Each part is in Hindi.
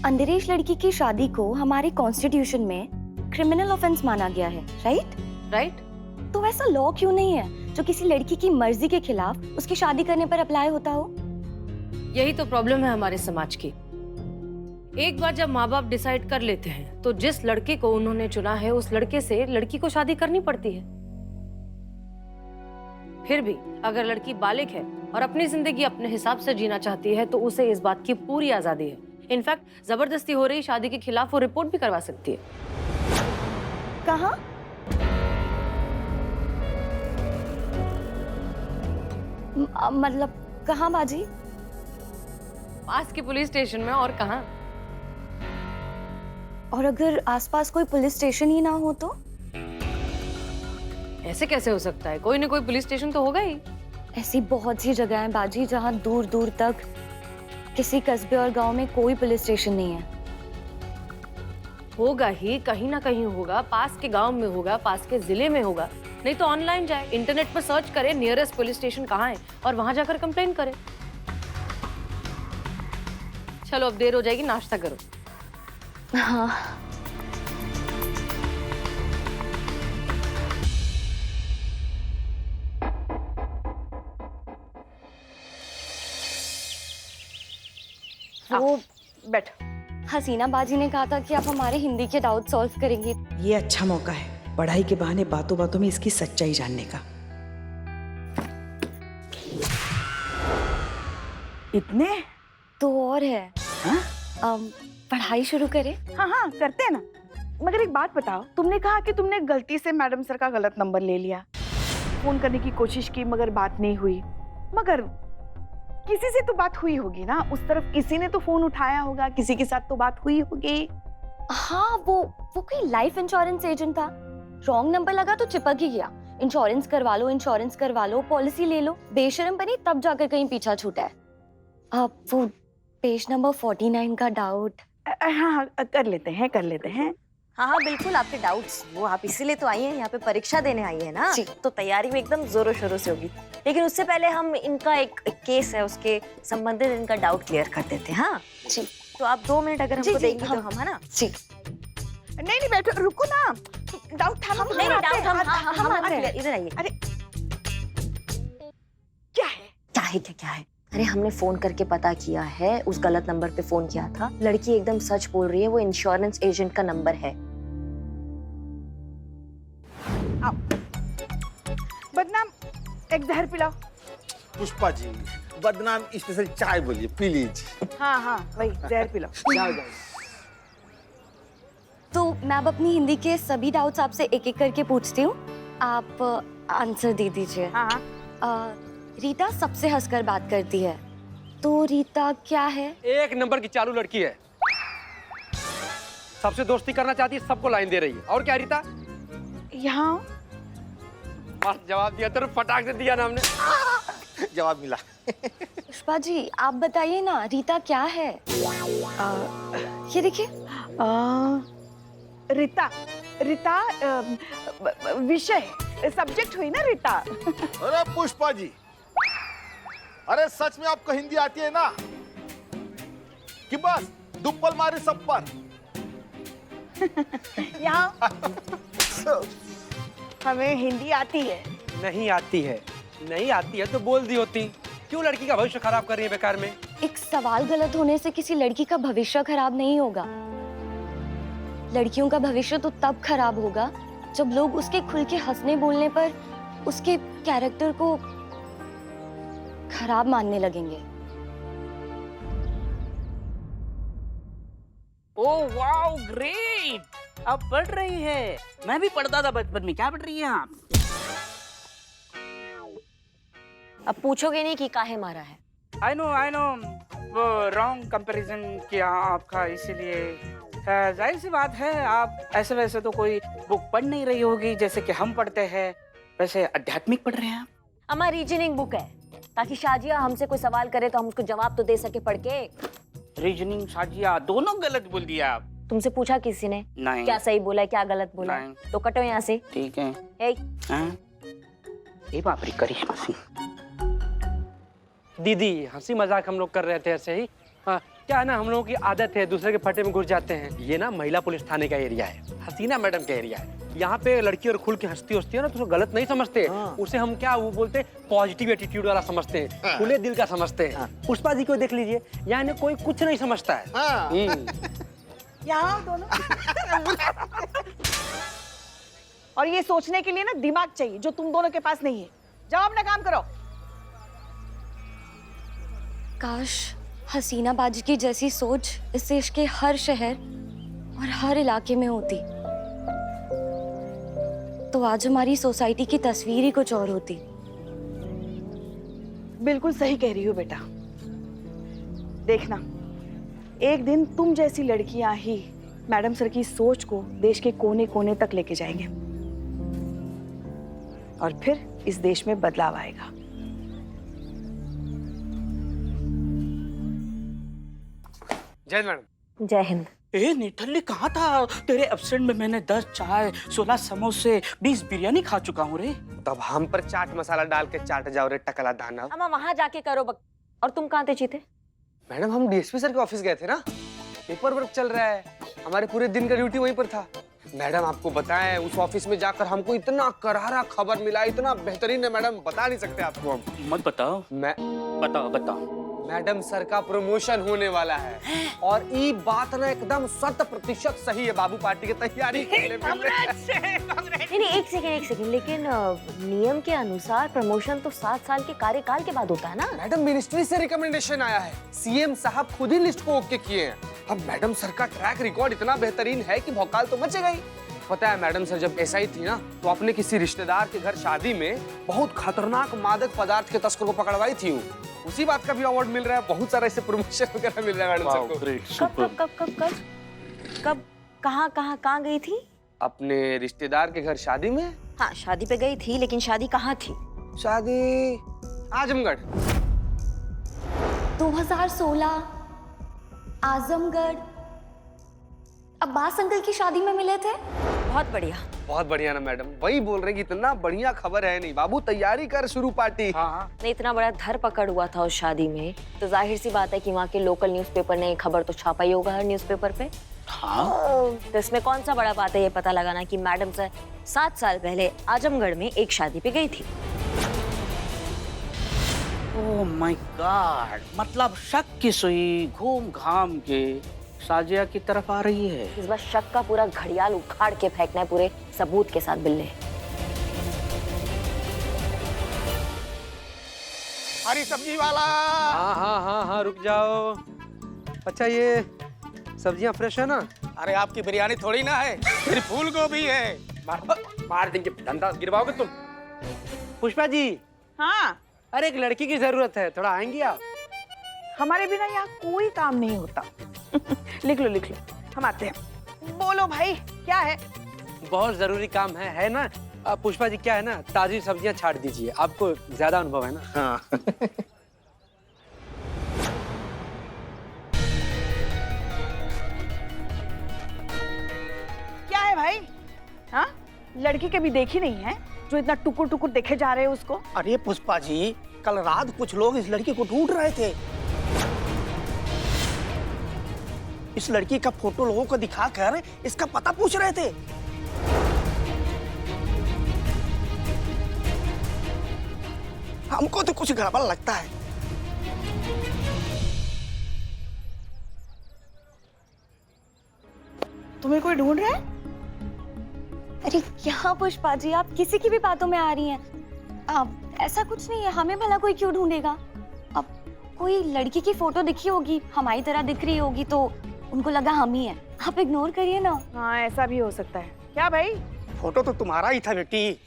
अंडरएज लड़की की शादी को हमारे कॉन्स्टिट्यूशन में क्रिमिनल ऑफेंस माना गया है, राइट? राइट? तो ऐसा लॉ क्यों नहीं है जो किसी लड़की की मर्जी के खिलाफ उसकी शादी करने पर अप्लाई होता हो? यही तो प्रॉब्लम है हमारे समाज की। एक बार जब माँ बाप डिसाइड कर लेते हैं तो जिस लड़के को उन्होंने चुना है उस लड़के से लड़की को शादी करनी पड़ती है। फिर भी अगर लड़की बालिग है और अपनी जिंदगी अपने हिसाब से जीना चाहती है तो उसे इस बात की पूरी आजादी है। इनफैक्ट जबरदस्ती हो रही शादी के खिलाफ वो रिपोर्ट भी करवा सकती है। कहाँ? मतलब कहाँ बाजी? पास के पुलिस स्टेशन में, और कहाँ। और अगर आसपास कोई पुलिस स्टेशन ही ना हो तो? ऐसे कैसे हो सकता है? कोई ना कोई पुलिस स्टेशन तो होगा ही। ऐसी बहुत सी जगह है बाजी जहाँ दूर दूर तक किसी कस्बे और गांव में कोई पुलिस स्टेशन नहीं है। होगा ही, कहीं ना कहीं होगा। पास के गांव में होगा, पास के जिले में होगा। नहीं तो ऑनलाइन जाए, इंटरनेट पर सर्च करे नियरेस्ट पुलिस स्टेशन कहाँ है और वहां जाकर कंप्लेन करे। चलो अब देर हो जाएगी, नाश्ता करो। हाँ। वो बैठ। हसीना बाजी ने कहा था कि आप हमारे हिंदी के डाउट सॉल्व करेंगे। ये अच्छा मौका है पढ़ाई के बहाने बातों बातों में इसकी सच्चाई जानने का। इतने तो और है। हाँ? पढ़ाई शुरू करें? हाँ हाँ करते हैं ना। मगर एक बात बताओ, तुमने कहा कि तुमने गलती से मैडम सर का गलत नंबर ले लिया, फोन करने की कोशिश की मगर बात नहीं हुई। मगर किसी से तो बात हुई होगी ना, उस तरफ किसी ने तो फोन उठाया होगा, किसी के साथ तो बात हुई होगी। हाँ, वो कोई लाइफ इंश्योरेंस एजेंट था। रॉन्ग नंबर लगा तो चिपक ही गया। इंश्योरेंस करवा लो, पॉलिसी ले लो। बेशरम बनी तब जाकर कहीं पीछा छूटा है। अब वो पेज नंबर 49 का डाउट। हाँ कर लेते हैं। हाँ हाँ बिल्कुल, आपके डाउट्स वो आप इसीलिए तो आई हैं, यहाँ पे परीक्षा देने आई है ना, तो तैयारी में एकदम जोरों शोरों से होगी। लेकिन उससे पहले हम इनका एक केस है, उसके संबंधित इनका डाउट क्लियर कर देते हैं। हाँ जी। तो आप 2 मिनट अगर हमको देंगी तो हम, है ना? जी। नहीं बैठो, रुको ना। डाउट था। नहीं डाउट हम इधर आइए। अरे क्या है? क्या है? अरे हमने फोन करके पता किया है, उस गलत नंबर पे फोन किया था। लड़की एकदम सच बोल रही है, वो इंश्योरेंस एजेंट का नंबर है। बदनाम एक जहर पिलाओ। पुष्पा जी, बदनाम स्पेशल चाय बोलिए प्लीज। हाँ वही जहर पिलाओ। जाओ। तो मैं अब अपनी हिंदी के सभी डाउट्स आपसे एक एक करके पूछती हूँ, आप आंसर दे दीजिए। हाँ। रीता सबसे हंसकर बात करती है, तो रीता क्या है? एक नंबर की चालू लड़की है, सबसे दोस्ती करना चाहती है, सबको लाइन दे रही है। और क्या रीता? यहाँ मस्त जवाब दिया, तेरे फटाक से दिया ना हमने। जवाब मिला। पुष्पा जी आप बताइए ना, रीता क्या है? ये देखिए। रीता विषय सब्जेक्ट हुई ना रीता। अरे पुष्पा जी, अरे सच में आपको हिंदी आती है ना कि बस दुप्पल मारे सब पर? यहाँ हमें हिंदी आती है। नहीं आती है तो बोल दी होती। क्यों लड़की का भविष्य खराब कर रही है बेकार में? एक सवाल गलत होने से किसी लड़की का भविष्य खराब नहीं होगा। लड़कियों का भविष्य तो तब खराब होगा जब लोग उसके खुल के हंसने बोलने पर उसके कैरेक्टर को खराब मानने लगेंगे। ओह वाओ ग्रेट, आप पढ़ रही है। मैं भी पढ़ता था बचपन में। क्या पढ़ रही हैं आप? अब पूछोगे नहीं कि काहे मारा है? आई नो वो रॉन्ग कंपैरिजन किया आपका, इसीलिए जाहिर सी बात है आप ऐसे वैसे तो कोई बुक पढ़ नहीं रही होगी जैसे कि हम पढ़ते हैं। वैसे आध्यात्मिक पढ़ रहे हैं आप? हमारी रीजनिंग बुक है, ताकि शाजिया हमसे कोई सवाल करे तो हम उसको जवाब तो दे सके पढ़ के। रीजनिंग शाजिया दोनों गलत बोल दिया आप। तुमसे पूछा किसी ने? नहीं। क्या सही बोला है क्या गलत बोला है? नहीं। तो कटो यहाँ से। ठीक है। ये बाप रे, करिश्मा सिंह। दीदी हंसी मजाक हम लोग कर रहे थे ऐसे ही। हाँ क्या है ना, हम लोगों की आदत है दूसरे के फटे में घुस जाते हैं। ये ना महिला पुलिस थाने का एरिया है, हसीना मैडम का एरिया है। यहाँ पे लड़की और खुल के हंसती है ना, तो उसको गलत नहीं समझते। उसे हम क्या वो बोलते हैं, पॉजिटिव एटीट्यूड वाला समझते हैं, खुले दिल का समझते हैं। पुष्पा जी को देख लीजिए, यहाँ कोई कुछ नहीं समझता है। यहाँ दोनों और ये सोचने के लिए ना दिमाग चाहिए, जो तुम दोनों के पास नहीं है। जाओ अपना काम करो। काश हसीना बाजी की जैसी सोच इस देश के हर शहर और हर इलाके में होती, तो आज हमारी सोसाइटी की तस्वीर ही कुछ और होती। बिल्कुल सही कह रही हो बेटा। देखना, एक दिन तुम जैसी लड़कियां ही मैडम सर की सोच को देश के कोने कोने तक लेके जाएंगे और फिर इस देश में बदलाव आएगा। जय हिंद मैडम। जय हिंद। ए निठल्ली कहाँ था? तेरे एब्सेंट में मैंने 10 चाय, 16 समोसे, 20 बिरयानी खा चुका हूँ रे। तब हम पर चाट मसाला डाल के चाट जाओ रे टकला दाना। अम्मा वहां जाके करो और तुम कहाँ थे चीते? मैडम हम डीएसपी सर के ऑफिस गए थे ना, पेपर वर्क चल रहा है, हमारे पूरे दिन का ड्यूटी वहीं पर था। मैडम आपको बताएं, उस ऑफिस में जाकर हमको इतना करारा खबर मिला, इतना बेहतरीन है मैडम, बता नहीं सकते आपको हम। मत बताओ। बताओ। मैडम सर का प्रमोशन होने वाला है और ये बात ना एकदम 100% सही है। बाबू पार्टी की तैयारी नहीं, एक सेकंड, लेकिन नियम के अनुसार प्रमोशन तो 7 साल के कार्यकाल के बाद होता है ना? मैडम मिनिस्ट्री से रिकमेंडेशन आया है, सीएम साहब खुद ही लिस्ट को ओके किए हैं। अब मैडम सर का ट्रैक रिकॉर्ड इतना बेहतरीन है कि भौकाल तो मचेगा ही। पता है मैडम सर जब एसआई थी ना, तो अपने किसी रिश्तेदार के घर शादी में बहुत खतरनाक मादक पदार्थ के तस्कर को पकड़वाई थी। उसी बात का भी अवार्ड मिल रहा है, बहुत सारा इससे प्रमोशन वगैरह मिल रहा है मैडम सर को। कब कहाँ गई थी? अपने रिश्तेदार के घर शादी में। हाँ, शादी पे गई थी, लेकिन शादी कहाँ थी? शादी आजमगढ़। 2016 आजमगढ़। अब्बास अंकल की शादी में मिले थे। बहुत बढ़िया ना मैडम, वही बोल रहे कि इतना बढ़िया खबर है नहीं। बाबू तैयारी कर, शुरू पार्टी। हाँ। नहीं, इतना बड़ा धर पकड़ हुआ था उस शादी में, तो जाहिर सी बात है कि वहाँ के लोकल न्यूज़पेपर ने खबर तो छापा ही होगा हर न्यूज़पेपर पे। हाँ। तो इसमें कौन सा बड़ा बात है ये पता लगाना कि मैडम सर 7 साल पहले आजमगढ़ में एक शादी पे गई थी। ओह माय गॉड, मतलब शक की सुई घूम घाम के साजिया की तरफ आ रही है। इस बार शक का पूरा घड़ियाल उखाड़ के फेंकना है, पूरे सबूत के साथ बिल्ले। हरी सब्जी वाला। हाँ, रुक जाओ। अच्छा ये सब्जियां फ्रेश है ना? अरे आपकी बिरयानी थोड़ी ना है, फिर फूल गोभी है। मार देंगे, धंधा गिरवाओगे तुम। पुष्पा जी। हाँ, अरे एक लड़की की जरूरत है, थोड़ा आएंगी आप? हमारे बिना यहाँ कोई काम नहीं होता। लिख लो, हम आते हैं। बोलो भाई, क्या है? बहुत जरूरी काम है ना? पुष्पा जी क्या है ना, ताजी सब्जियां छाट दीजिए, आपको ज्यादा अनुभव है ना। हाँ। क्या है भाई? हाँ, लड़की कभी देखी नहीं है जो इतना टुकुर टुकुर देखे जा रहे हैं उसको? अरे पुष्पा जी, कल रात कुछ लोग इस लड़की को ढूंढ रहे थे। इस लड़की का फोटो लोगों को दिखाकर इसका पता पूछ रहे थे। हमको तो कुछ गड़बड़ लगता है। तुम्हें कोई ढूंढ रहा है? अरे क्या पुष्पा जी, आप किसी की भी बातों में आ रही हैं। अब ऐसा कुछ नहीं है, हमें भला कोई क्यों ढूंढेगा? अब कोई लड़की की फोटो दिखी होगी, हमारी तरह दिख रही होगी, तो उनको लगा हम ही हैं। आप इग्नोर करिए ना। हाँ, ऐसा भी हो सकता है। क्या भाई? फोटो तो तुम्हारा ही था बेटी।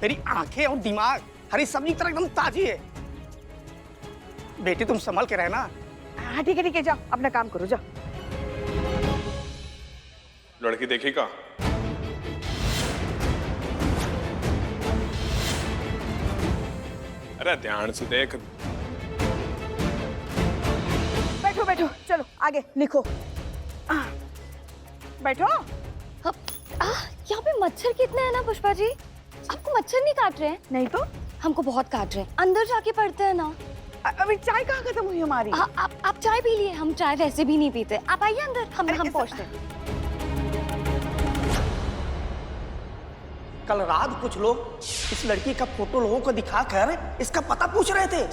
मेरी आंखें और दिमाग हरी सब्जी की तरह एकदम ताजी है। बेटी तुम संभल के रहना। हाँ ठीक है, जाओ अपना काम करो, जाओ। लड़की देखेगा? अरे ध्यान से देख। बैठो, चलो आगे लिखो। बैठो। यहाँ पे मच्छर कितने हैं ना पुष्पा जी? आपको मच्छर नहीं काट रहे हैं? नहीं तो हमको बहुत काट रहे हैं। अंदर जाके पढ़ते हैं ना। अभी चाय कहाँ खत्म हुई हमारी? आप चाय पी लिए, हम चाय वैसे भी नहीं पीते। आप आइए अंदर, हम पहुंचते हैं। कल रात कुछ लोग इस लड़की का फोटो लोगों को दिखाकर इसका पता पूछ रहे थे।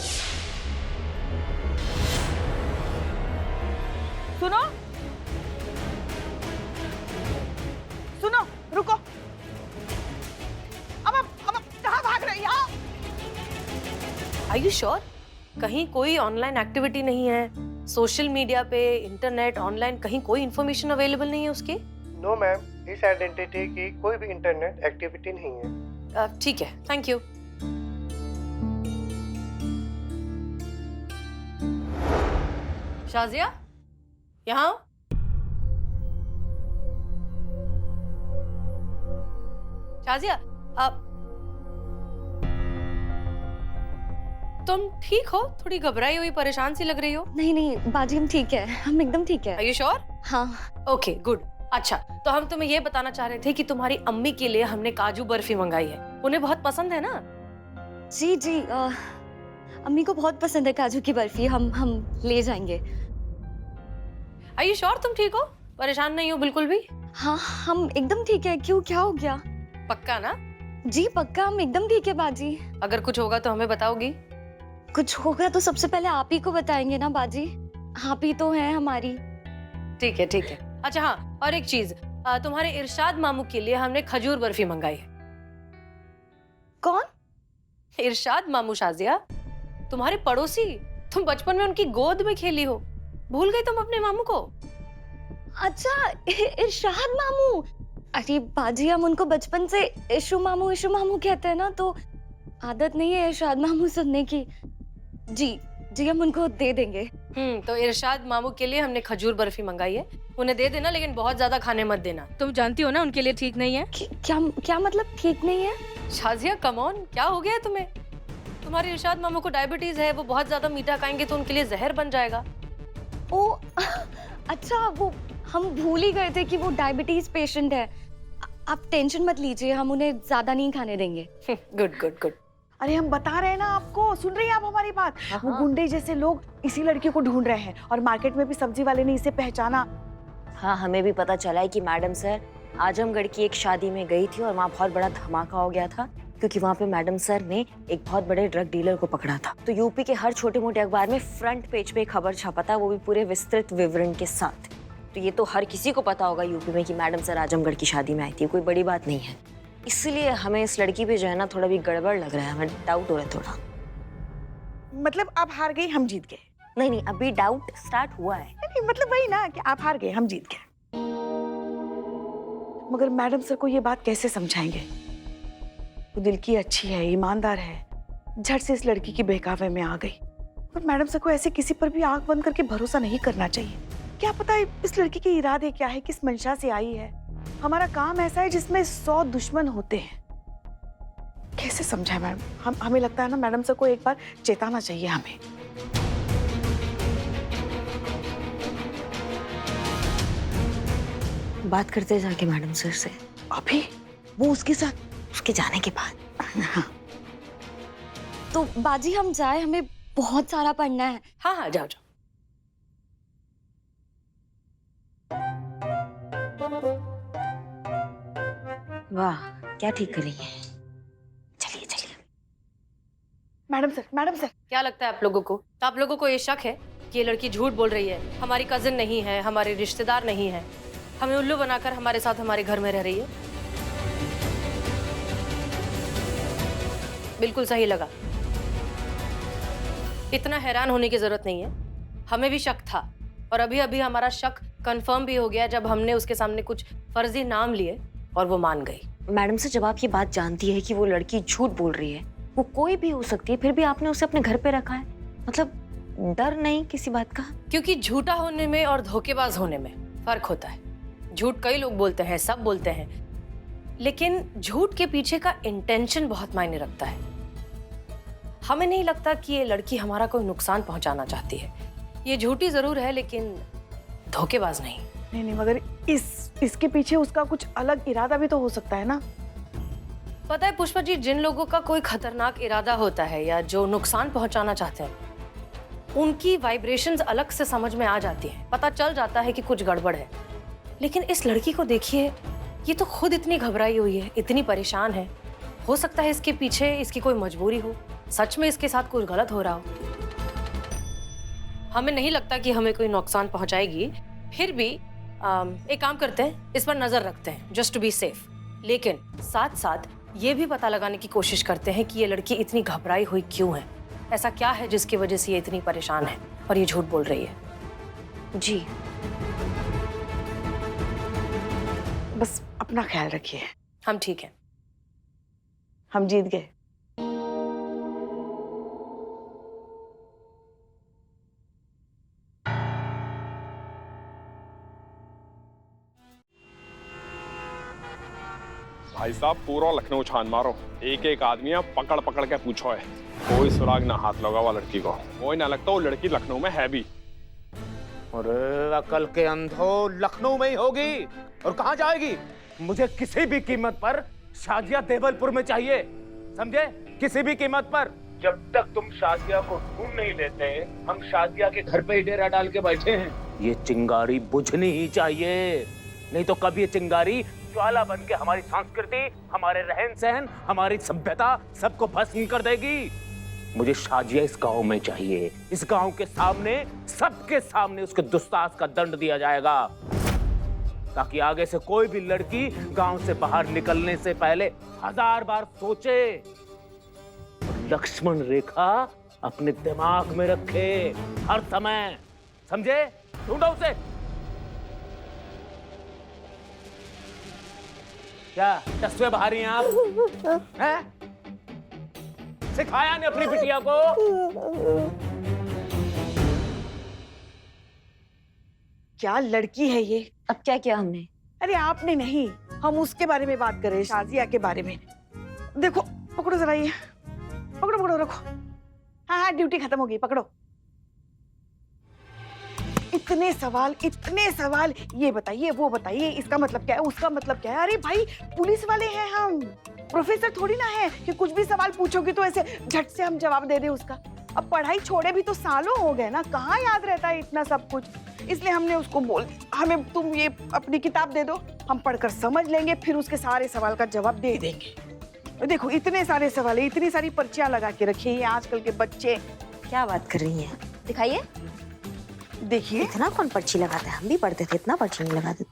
सुनो सुनो, रुको। अब कहाँ भाग रही हो? Are you sure? कहीं कोई ऑनलाइन एक्टिविटी नहीं है? सोशल मीडिया पे, इंटरनेट, ऑनलाइन कहीं कोई इंफॉर्मेशन अवेलेबल नहीं है उसकी? नो मैम, इस आइडेंटिटी की कोई भी इंटरनेट एक्टिविटी नहीं है। ठीक है, थैंक यू। शाजिया, यहाँ आओ। शाजिया, आप तुम ठीक हो? थोड़ी घबराई हुई, परेशान सी लग रही हो। नहीं बाजी, हम ठीक है, हम एकदम ठीक है। Are you sure? हाँ। Okay, good. अच्छा, तो हम तुम्हें ये बताना चाह रहे थे कि तुम्हारी अम्मी के लिए हमने काजू बर्फी मंगाई है। उन्हें बहुत पसंद है ना? जी, अम्मी को बहुत पसंद है काजू की बर्फी। हम ले जाएंगे। आर यू श्योर तुम ठीक हो? परेशान नहीं हो बिल्कुल भी? हाँ, हम एकदम ठीक है। क्यों, क्या हो गया? पक्का ना? जी पक्का, हम एकदम ठीक है बाजी। अगर कुछ होगा तो हमें बताओगी? कुछ होगा तो सबसे पहले आप ही को बताएंगे ना बाजी, आप ही तो हैं हमारी। ठीक है, ठीक है। अच्छा हाँ, और एक चीज, तुम्हारे इरशाद मामू के लिए हमने खजूर बर्फी मंगाई है। कौन? इरशाद मामू शाजिया, तुम्हारे पड़ोसी। तुम बचपन में उनकी गोद में खेली हो, भूल गई तुम अपने मामू को? अच्छा, इरशाद मामू। अरे बाजी, हम उनको बचपन से इशू मामू कहते हैं ना, तो आदत नहीं है इरशाद मामू सुनने की। जी, हम उनको दे देंगे। तो इरशाद मामू के लिए हमने खजूर बर्फी मंगाई है। उन्हें दे देना, लेकिन बहुत ज्यादा खाने मत देना। तुम जानती हो ना उनके लिए ठीक नहीं है। क्या मतलब ठीक नहीं है? शाजिया कम ऑन, क्या हो गया है तुम्हें? तुम्हारे इरशाद मामू को डायबिटीज है, वो बहुत ज्यादा मीठा खाएंगे तो उनके लिए जहर बन जाएगा। ओ अच्छा, वो हम भूल ही गए थे कि वो डायबिटीज पेशेंट है। आप टेंशन मत लीजिए, हम उन्हें ज्यादा नहीं खाने देंगे। Good good good. अरे हम बता रहे हैं ना आपको, सुन रही हैं आप हमारी बात? वो गुंडे जैसे लोग इसी लड़की को ढूंढ रहे हैं और मार्केट में भी सब्जी वाले ने इसे पहचाना। हाँ, हमें भी पता चला है कि मैडम सर आजमगढ़ की एक शादी में गई थी और वहाँ बहुत बड़ा धमाका हो गया था, क्योंकि वहाँ पे मैडम सर ने एक बहुत बड़े ड्रग डीलर को पकड़ा था। तो यूपी के हर छोटे मोटे अखबार में फ्रंट पेज पे खबर छपा था, वो भी पूरे विस्तृत विवरण के साथ। तो ये तो हर किसी को पता होगा यूपी में कि मैडम सर आजमगढ़ की शादी में आई थी, कोई बड़ी बात नहीं है। इसलिए हमें इस लड़की पे जो है ना थोड़ा भी गड़बड़ लग रहा है, हमें डाउट हो रहा है थोड़ा। मतलब आप हार गई, हम जीत गए? नहीं, अभी डाउट स्टार्ट हुआ है। नहीं, मतलब वही ना कि आप हार गए, हम जीत गए। मगर मैडम सर को ये बात कैसे समझाएंगे? वो दिल की अच्छी है, ईमानदार है, झट से इस लड़की की बहकावे में आ गई। और मैडम सर को ऐसे किसी पर भी आंख बंद करके भरोसा नहीं करना चाहिए। क्या पता है इस लड़की के इरादे क्या है, किस मंशा से आई है। हमारा काम ऐसा है जिसमें 100 दुश्मन होते हैं। कैसे समझाए मैडम? हमें लगता है ना मैडम सर को एक बार चेताना चाहिए हमें। बात करते जाके मैडम सर से। अभी? वो उसके साथ उसके जाने के बाद। हाँ। तो बाजी हम जाए, हमें बहुत सारा पढ़ना है। हाँ, जाओ। वाह, क्या ठीक कर रही है। चलिए। मैडम सर क्या लगता है आप लोगों को? तो आप लोगों को ये शक है कि ये लड़की झूठ बोल रही है, हमारी कजिन नहीं है, हमारे रिश्तेदार नहीं है, हमें उल्लू बनाकर हमारे साथ हमारे घर में रह रही है? बिल्कुल सही लगा। इतना हैरान होने की जरूरत नहीं है, हमें भी शक था और अभी अभी हमारा शक कंफर्म भी हो गया जब हमने उसके सामने कुछ फर्जी नाम लिए और वो मान गई। मैडम से जब आप ये बात जानती है कि वो लड़की झूठ बोल रही है, वो कोई भी हो सकती है, फिर भी आपने उसे अपने घर पे रखा है, मतलब डर नहीं किसी बात का? क्योंकि झूठा होने में और धोखेबाज होने में फर्क होता है। झूठ कई लोग बोलते हैं, सब बोलते हैं, लेकिन झूठ के पीछे का इंटेंशन बहुत मायने रखता है। हमें नहीं लगता कि ये लड़की हमारा कोई नुकसान पहुंचाना चाहती है। ये झूठी जरूर है लेकिन धोखेबाज नहीं। नहीं, मगर इसके पीछे उसका कुछ अलग इरादा भी तो हो सकता है ना? पता है पुष्पा जी, जिन लोगों का कोई खतरनाक इरादा होता है या जो नुकसान पहुंचाना चाहते हैं, उनकी वाइब्रेशंस अलग से समझ में आ जाती हैं, पता चल जाता है कि कुछ गड़बड़ है। लेकिन इस लड़की को देखिए, ये तो खुद इतनी घबराई हुई है, इतनी परेशान है। हो सकता है इसके पीछे इसकी कोई मजबूरी हो, सच में इसके साथ कुछ गलत हो रहा हो। हमें नहीं लगता कि हमें कोई नुकसान पहुंचाएगी, फिर भी एक काम करते हैं, इस पर नजर रखते हैं जस्ट टू बी सेफ। लेकिन साथ साथ ये भी पता लगाने की कोशिश करते हैं कि ये लड़की इतनी घबराई हुई क्यों है, ऐसा क्या है जिसकी वजह से ये इतनी परेशान है और ये झूठ बोल रही है। जी बस अपना ख्याल रखिए। हम ठीक हैं। हम जीत गए। भाई साहब पूरा लखनऊ छान मारो, एक एक आदमी आप पकड़ पकड़ के पूछो है, कोई सुराग ना हाथ लगा हुआ लड़की को। कोई ना लगता वो लड़की लखनऊ में है भी। अरे अकल के अंधो, लखनऊ में ही होगी और कहाँ जाएगी? मुझे किसी भी कीमत पर शाजिया देवलपुर में चाहिए, समझे? किसी भी कीमत पर। जब तक तुम शाजिया को ढूंढ नहीं लेते, हम शाजिया के घर पे ही डेरा डाल के बैठे हैं। ये चिंगारी बुझनी ही चाहिए, नहीं तो कब ये चिंगारी ज्वाला बन के हमारी संस्कृति, हमारे रहन सहन, हमारी सभ्यता सबको भस्म कर देगी। मुझे शाजिया इस गांव में चाहिए। इस गांव के सामने, सबके सामने उसके दुस्साहस का दंड दिया जाएगा, ताकि आगे से कोई भी लड़की गांव से बाहर निकलने से पहले 1000 बार सोचे और लक्ष्मण रेखा अपने दिमाग में रखे हर समय, समझे? ढूंढो उसे। क्या टसवे बाहरी हैं आप? हैं? सिखाया नहीं अपनी बिटिया को? क्या लड़की है ये? अब क्या किया हमने? अरे आपने नहीं, हम उसके बारे में बात कर रहे हैं, शाजिया के बारे में। देखो पकड़ो जरा ये, पकड़ो पकड़ो रखो। हाँ हाँ ड्यूटी खत्म होगी, पकड़ो। इतने सवाल, ये बताइए वो बताइए, इसका मतलब क्या है, उसका मतलब क्या है। अरे भाई पुलिस वाले हैं हम, प्रोफेसर थोड़ी ना है कि कुछ भी सवाल पूछोगे तो ऐसे झट से हम जवाब दे दें उसका। अब पढ़ाई छोड़े भी तो सालों हो गए ना, कहाँ याद रहता है इतना सब कुछ। इसलिए हमने उसको हमें तुम ये अपनी किताब दे दो, हम पढ़कर समझ लेंगे, फिर उसके सारे सवाल का जवाब दे देंगे। देखो इतने सारे सवाल है, इतनी सारी पर्चियां लगा के रखी है आजकल के बच्चे। क्या बात कर रही हैं? दिखाइए। देखिए इतना कौन पर्ची लगाता है? हम भी पढ़ते थे, इतना पर्ची नहीं लगाते।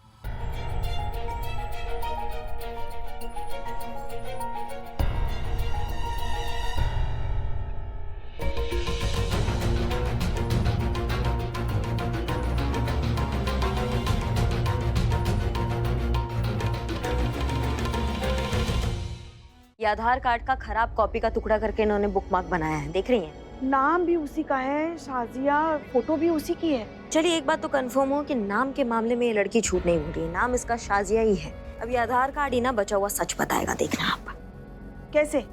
ये आधार कार्ड का खराब कॉपी का टुकड़ा करके इन्होंने बुकमार्क बनाया है, देख रही हैं? नाम भी उसी का है, शाजिया, फोटो भी उसी की है। चलिए एक बात तो कंफर्म हो कि नाम के मामले में ये लड़की झूठ नहीं बोल रही है, नाम इसका शाजिया ही है। अब ये आधार कार्ड ही ना बचा हुआ सच बताएगा, देखना आप। कैसे?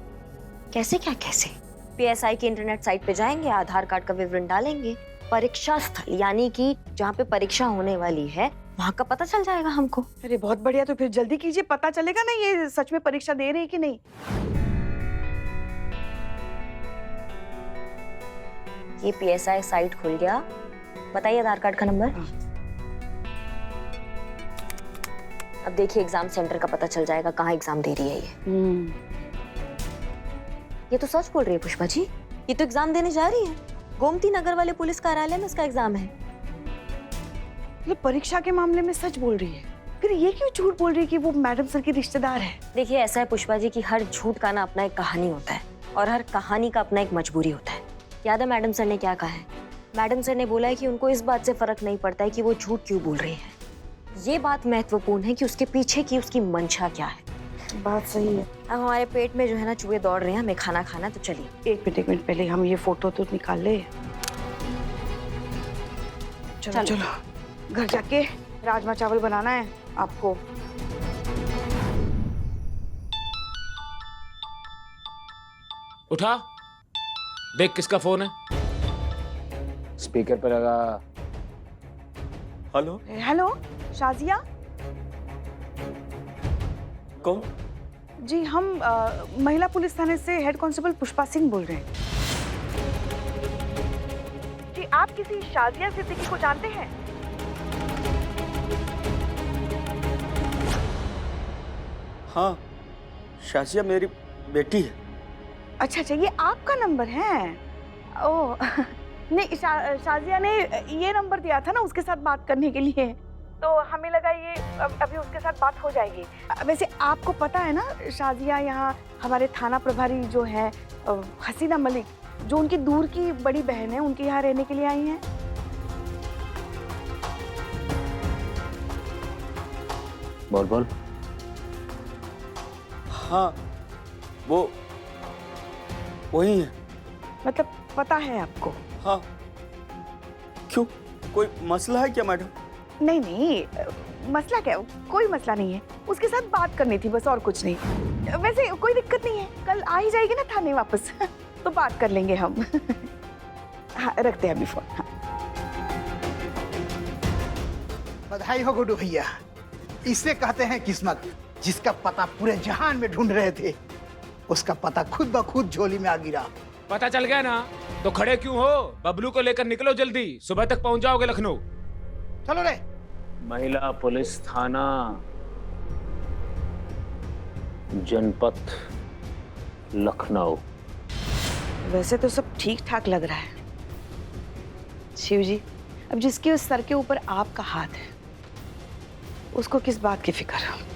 कैसे क्या कैसे? पीएसआई की इंटरनेट साइट पे जाएंगे, आधार कार्ड का विवरण डालेंगे, परीक्षा स्थल यानी कि जहाँ पे परीक्षा होने वाली है वहाँ का पता चल जाएगा हमको। अरे बहुत बढ़िया, तो फिर जल्दी कीजिए, पता चलेगा ना ये सच में परीक्षा दे रही है कि नहीं। ये पीएसआई साइट खुल गया, बताइए आधार कार्ड का नंबर। अब देखिए एग्जाम सेंटर का पता चल जाएगा कहाँ एग्जाम दे रही है ये तो सच बोल रही है पुष्पा जी, ये तो एग्जाम देने जा रही है। गोमती नगर वाले पुलिस कार्यालय में इसका एग्जाम है। ये परीक्षा के मामले में सच बोल रही है, फिर ये क्यों झूठ बोल रही है कि वो मैडम सर की रिश्तेदार है? देखिए ऐसा है पुष्पा जी कि हर झूठ का ना अपना एक कहानी होता है और हर कहानी का अपना एक मजबूरी होता है। याद है मैडम सर ने क्या कहा है? मैडम सर ने बोला है कि उनको इस बात से फर्क नहीं पड़ता है कि वो झूठ क्यों बोल रही है, ये बात महत्वपूर्ण है कि उसके पीछे की उसकी मंशा क्या है। बात सही है। अब हमारे पेट में जो है ना चूहे दौड़ रहे हैं, हमें खाना खाना, तो चलिए। एक मिनट पहले हम ये फोटो तो निकाल ले। चलो चलो घर जाके राजमा चावल बनाना है आपको। उठा, देख किसका फोन है। स्पीकर पे लगा। हेलो, हेलो शाजिया कौन? जी हम महिला पुलिस थाने से हेड कांस्टेबल पुष्पा सिंह बोल रहे हैं। जी आप किसी शाजिया सिद्दीकी को जानते हैं? हाँ, शाजिया मेरी बेटी है। अच्छा, ये आपका नंबर है? ओह नहीं, शाजिया ने ये नंबर दिया था ना उसके साथ बात करने के लिए, तो हमें लगा ये अभी उसके साथ बात हो जाएगी। वैसे आपको पता है ना, शाजिया यहाँ हमारे थाना प्रभारी जो है हसीना मलिक, जो उनकी दूर की बड़ी बहन है, उनके यहाँ रहने के लिए आई हैं। बोल बोल। हाँ, वो वही है। मतलब पता है आपको? हाँ। क्यों, कोई मसला है क्या मैडम? नहीं, मसला क्या, कोई मसला नहीं है। उसके साथ बात करनी थी बस, और कुछ नहीं। वैसे कोई दिक्कत नहीं है, कल आ ही जाएगी ना थाने वापस तो बात कर लेंगे हम हाँ, रखते हैं अभी फोन। हाँ। बधाई हो गुड्डू भैया, इसे कहते हैं किस्मत। जिसका पता पूरे जहान में ढूंढ रहे थे, उसका पता खुद ब खुद झोली में आ गिरा। पता चल गया ना, तो खड़े क्यों हो? बबलू को लेकर निकलो जल्दी, सुबह तक पहुंच जाओगे लखनऊ। चलो रे। महिला पुलिस थाना, जनपद लखनऊ। वैसे तो सब ठीक ठाक लग रहा है शिव जी। अब जिसके उस सर के ऊपर आपका हाथ है, उसको किस बात की फिक्र है?